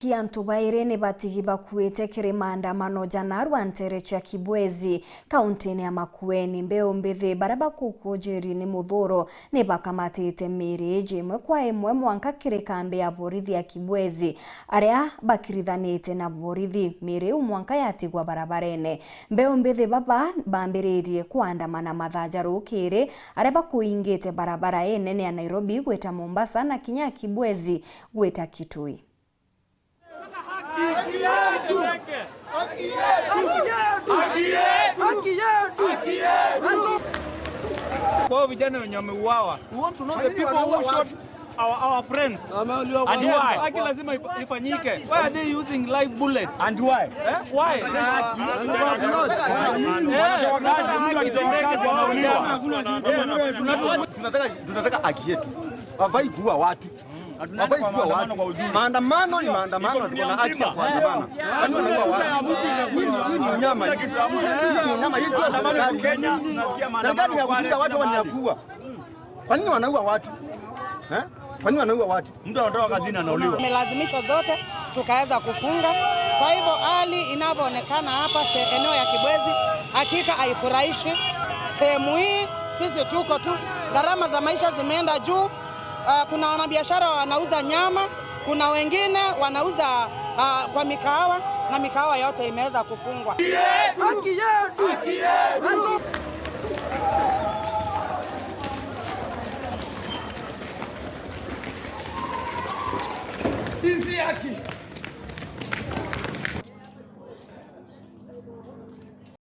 Kiantu baire ni batigi bakuite kiri maandamano janarwa ntere cha Kibwezi kaunti ya Makueni mbeo mbithi baraba kukujiri ni muthuro ni bakamatite miri jimwe kwa imwe mwanka kiri kambi ya borithi ya Kibwezi aria bakirithanite na borithi miri mwanka yatigwa barabarene mbeo mbithi baba bambiririe kuandamana mathaja rukiri aria bakuingite barabara nene ya Nairobi gwita Mombasa na kinya Kibwezi gwita Kitui. Kwa vijana wenye wameuawa, we want to know the people who shot our friends. And why? Haki lazima ifanyike. Why are they using live bullets? And why? Why? Tunataka haki yetu. Hawafai kuua watu. Hawafai kuua watu. Maandamano ni maandamano, tuko na haki ya kuandamana. Kwani wanaua watu? Hii ni unyama. Hii ni unyama. Hii sio serikali. Serikali ya kulinda watu wanakuwa. Kwa nini wanaua watu? Kwa nini wanaua watu? Mtu anatoka kazini anauliwa. Tumelazimishwa zote tukaweza kufunga. Kwa hivyo hali inavyoonekana hapa eneo ya Kibwezi hakika haifurahishi. Sehemu hii sisi tuko tu, gharama za maisha zimeenda juu. Kuna wanabiashara wanauza nyama, kuna wengine wanauza kwa mikahawa na mikahawa yote imeweza kufungwa. Haki yetu!